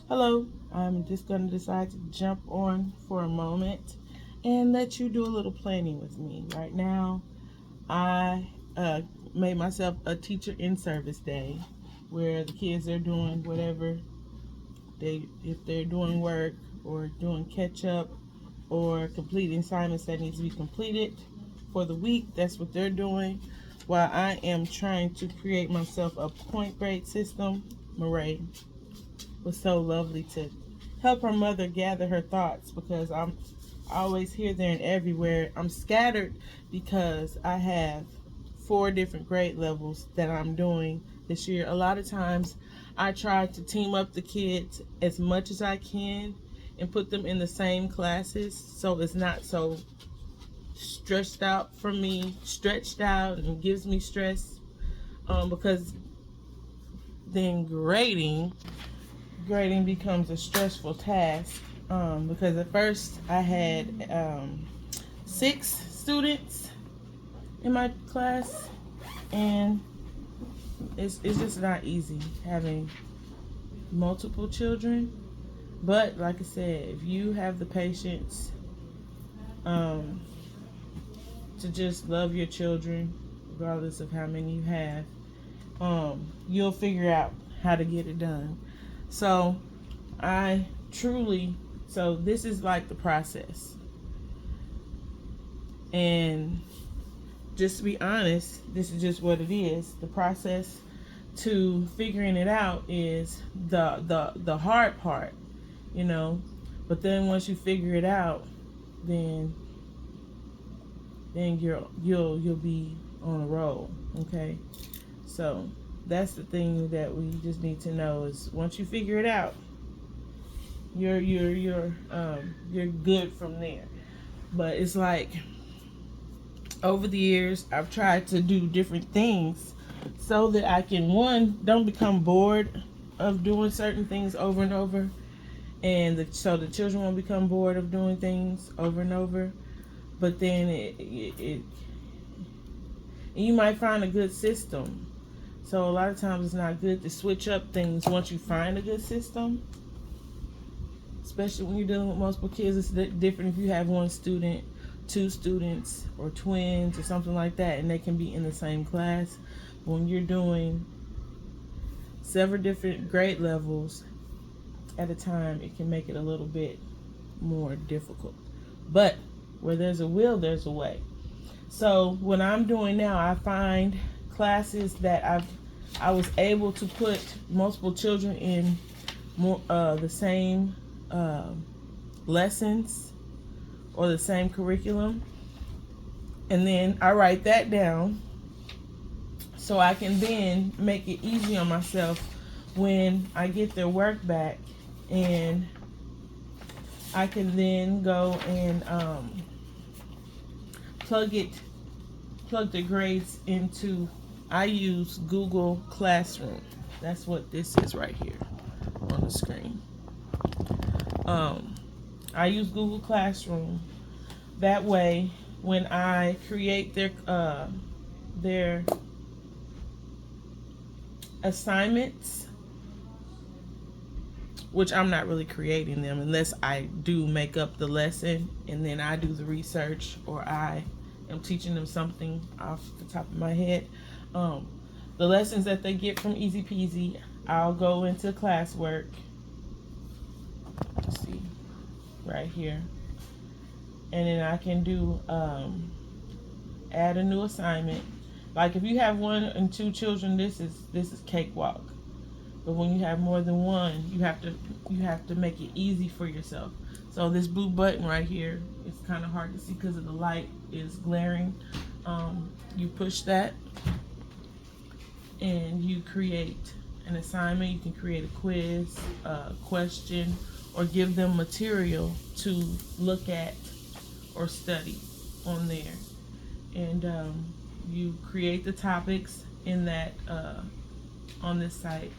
Hello, I'm just going to decide to jump on for a moment and let you do a little planning with me. Right now, I made myself a teacher in service day where the kids are doing whatever if they're doing work or doing catch up or completing assignments that need to be completed for the week. That's what they're doing. While I am trying to create myself a point grade system, Marae was so lovely to help her mother gather her thoughts because I'm always here, there, and everywhere. I'm scattered because I have 4 different grade levels that I'm doing this year. A lot of times I try to team up the kids as much as I can and put them in the same classes so it's not so stretched out and gives me stress because then grading becomes a stressful task because at first I had 6 students in my class, and it's just not easy having multiple children. But like I said, if you have the patience um, to just love your children, regardless of how many you have, you'll figure out how to get it done. So I truly, so this is like the process. And just to be honest, this is just what it is. The process to figuring it out is the hard part, you know. But then once you figure it out, then you'll be on a roll, okay? So that's the thing that we just need to know is once you figure it out, you're good from there. But it's like over the years I've tried to do different things so that I can, one, don't become bored of doing certain things over and over, and so the children won't become bored of doing things over and over. But then you might find a good system. So a lot of times it's not good to switch up things once you find a good system, especially when you're dealing with multiple kids. It's different if you have one student, 2 students, or twins or something like that, and they can be in the same class. When you're doing several different grade levels at a time, it can make it a little bit more difficult. But where there's a will, there's a way. So what I'm doing now, I find classes that I was able to put multiple children in the same lessons or the same curriculum, and then I write that down so I can then make it easy on myself when I get their work back, and I can then go and plug the grades into. I use Google Classroom. That's what this is right here on the screen. I use Google Classroom. That way, when I create their assignments, which I'm not really creating them unless I do make up the lesson and then I do the research, or I am teaching them something off the top of my head. The lessons that they get from Easy Peasy, I'll go into classwork. Let's see, right here, and then I can do add a new assignment. Like if you have 1 and 2 children, this is cakewalk. But when you have more than one, you have to make it easy for yourself. So this blue button right here, it's kind of hard to see because of the light is glaring. You push that and you create an assignment. You can create a quiz, a question, or give them material to look at or study on there. And you create the topics in that on this site.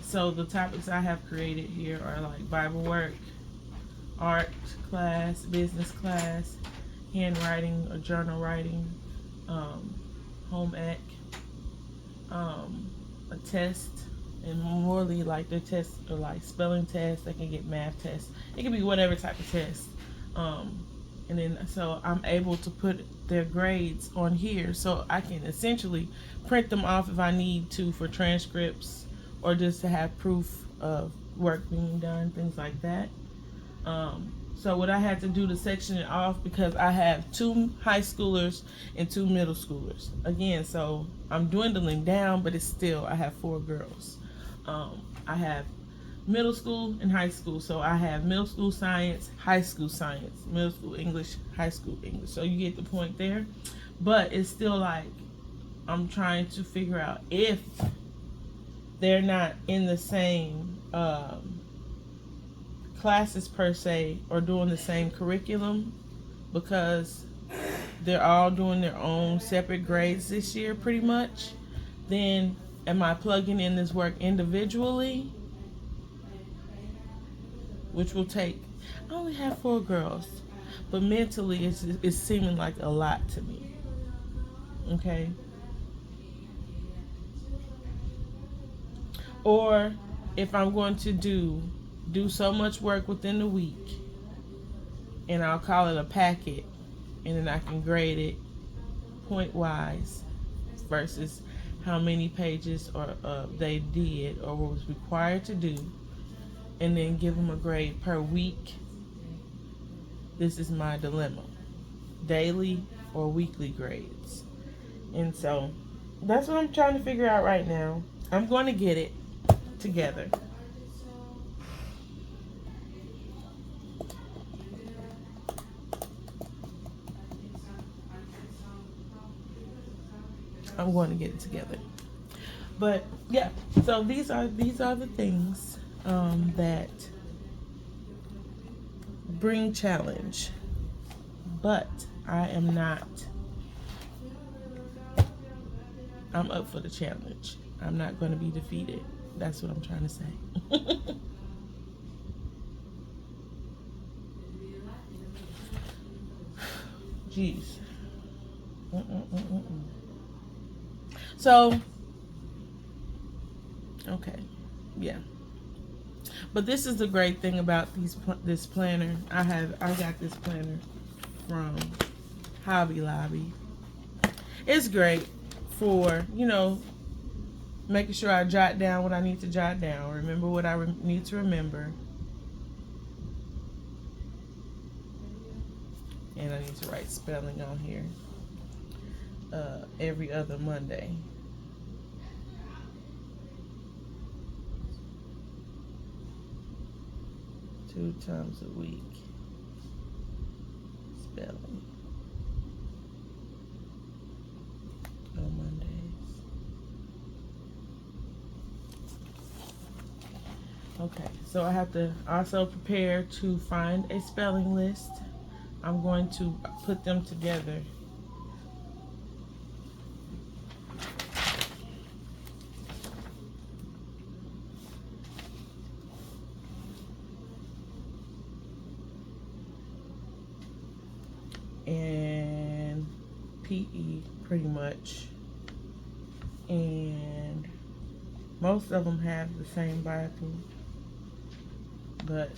So the topics I have created here are like Bible work, art class, business class, handwriting or journal writing, home ec, a test, And morely, like their tests are like spelling tests. They can get math tests. It can be whatever type of test. And then so I'm able to put their grades on here, so I can essentially print them off if I need to for transcripts or just to have proof of work being done, things like that. So what I had to do to section it off, because I have 2 high schoolers and 2 middle schoolers. Again, so I'm dwindling down, but it's still, I have 4 girls. I have middle school and high school. So I have middle school science, high school science, middle school English, high school English. So you get the point there. But it's still like, I'm trying to figure out if they're not in the same classes per se, or doing the same curriculum, because they're all doing their own separate grades this year pretty much. Then am I plugging in this work individually, which will take, I only have 4 girls, but mentally it's seeming like a lot to me. Okay. Or if I'm going to do so much work within the week, and I'll call it a packet, and then I can grade it point wise versus how many pages or they did or was required to do, and then give them a grade per week. This is my dilemma: daily or weekly grades. And so that's what I'm trying to figure out right now. I'm going to get it together. I'm going to get it together. But yeah, so these are the things that bring challenge. But I'm up for the challenge. I'm not going to be defeated. That's what I'm trying to say. Jeez. So, okay, yeah. But this is the great thing about this planner. I got this planner from Hobby Lobby. It's great for, making sure I jot down what I need to jot down, remember what I need to remember, and I need to write spelling on here every other Monday. Two times a week. Spelling. On Mondays. Okay, so I have to also prepare to find a spelling list. I'm going to put them together. And PE pretty much, and most of them have the same Bible, but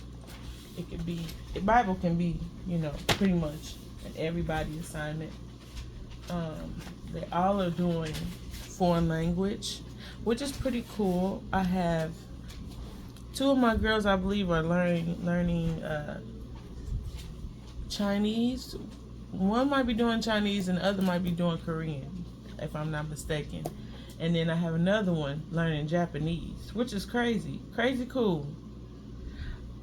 Bible can be, pretty much an everybody assignment. They all are doing foreign language, which is pretty cool. I have 2 of my girls, I believe, are learning Chinese. One might be doing Chinese and the other might be doing Korean, if I'm not mistaken. And then I have another one learning Japanese, which is crazy cool.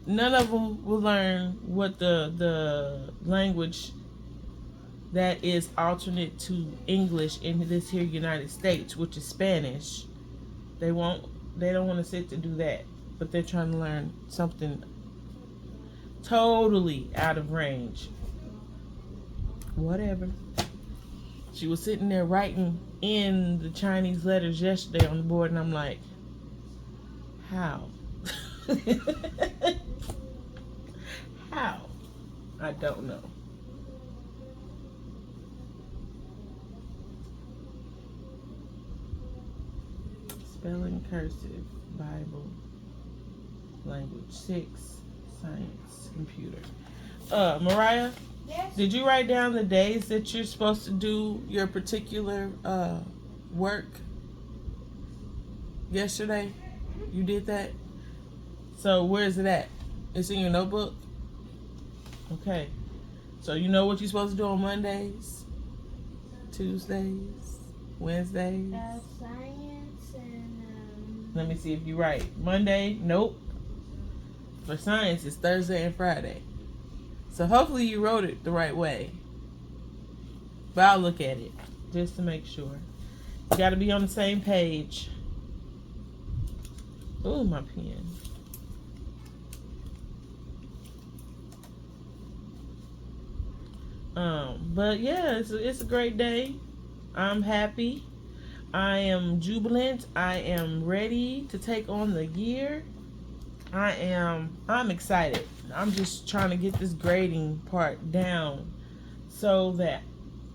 None of them will learn what the language that is alternate to English in this here United States, which is Spanish. They don't want to sit to do that, but they're trying to learn something totally out of range. Whatever. She was sitting there writing in the Chinese letters yesterday on the board, and I'm like, how? How? I don't know. spelling, cursive, Bible, language, 6, science, computer. Mariah, Yes. did you write down the days that you're supposed to do your particular work yesterday? You did that? So where is it at? It's in your notebook? Okay. So you know what you're supposed to do on Mondays, Tuesdays, Wednesdays? Science and Let me see if you're right. Monday, nope. For science, it's Thursday and Friday. So hopefully you wrote it the right way. But I'll look at it just to make sure. You got to be on the same page. Ooh, my pen. But yeah, it's a great day. I'm happy. I am jubilant. I am ready to take on the year. I'm excited. I'm just trying to get this grading part down so that,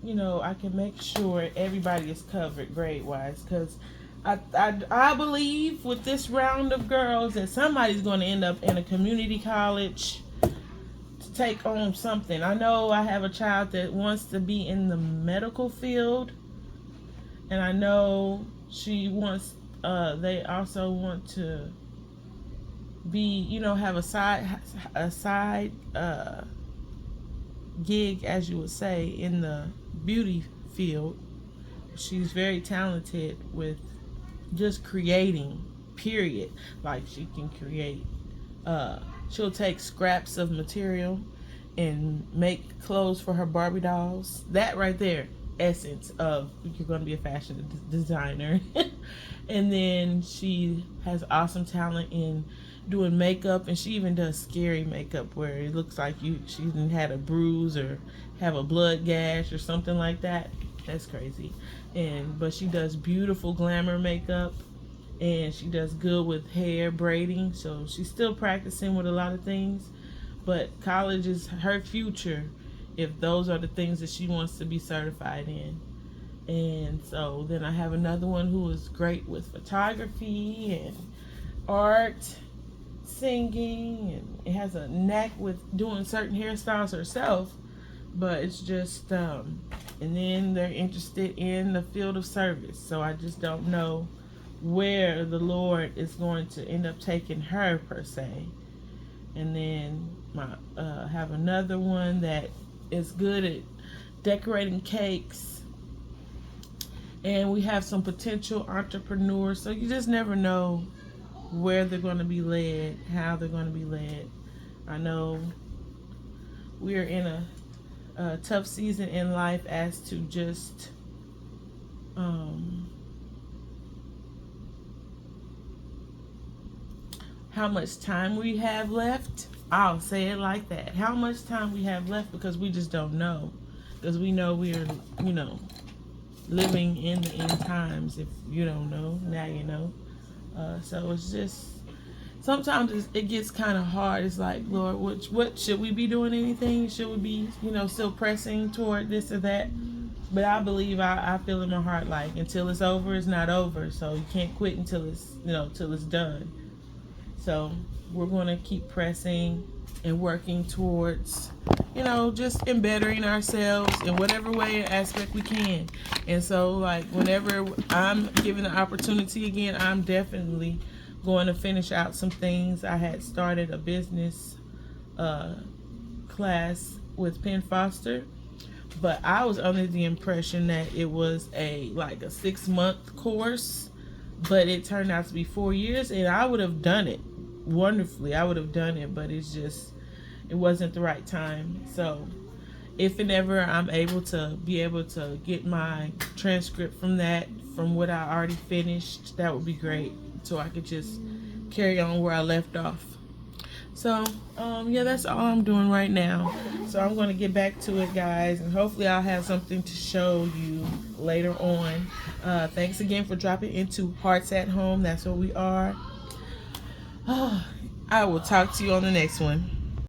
you know, I can make sure everybody is covered grade-wise, because I believe with this round of girls that somebody's going to end up in a community college to take on something. I know I have a child that wants to be in the medical field, and I know she wants, they also want to be, you know, have a side gig, as you would say, in the beauty field. She's very talented with just creating, period. Like, she can create, she'll take scraps of material and make clothes for her Barbie dolls. That right there, essence of you're going to be a fashion designer. And then she has awesome talent in doing makeup, and she even does scary makeup where it looks like she even had a bruise or have a blood gash or something like that. That's crazy. But she does beautiful glamour makeup, and she does good with hair braiding. So she's still practicing with a lot of things, but college is her future if those are the things that she wants to be certified in. And so then I have another one who is great with photography and art, singing, and it has a knack with doing certain hairstyles herself. But it's just and then they're interested in the field of service, so I just don't know where the Lord is going to end up taking her per se. And then my have another one that is good at decorating cakes, and we have some potential entrepreneurs, so you just never know where they're going to be led, how they're going to be led. I know we're in a tough season in life as to just how much time we have left. I'll say it like that. How much time we have left, because we just don't know. Because we know we're, you know, living in the end times. If you don't know, now you know. So it's just, sometimes it gets kind of hard. It's like, Lord, what should we be doing? Anything? Should we be, you know, still pressing toward this or that? But I believe, I feel in my heart, like, until it's over, it's not over. So you can't quit until it's, you know, till it's done. So we're going to keep pressing and working towards, you know, just embettering ourselves in whatever way or aspect we can. And so, like, whenever I'm given the opportunity again, I'm definitely going to finish out some things. I had started a business class with Penn Foster, but I was under the impression that it was a 6-month course, but it turned out to be 4 years, and I would have done it wonderfully. I would have done it, but it wasn't the right time. So if and ever I'm able to get my transcript from what I already finished, that would be great, so I could just carry on where I left off. So yeah, that's all I'm doing right now. So I'm going to get back to it, guys, and hopefully I'll have something to show you later on. Thanks again for dropping into Hearts at Home. That's what we are. I will talk to you on the next one.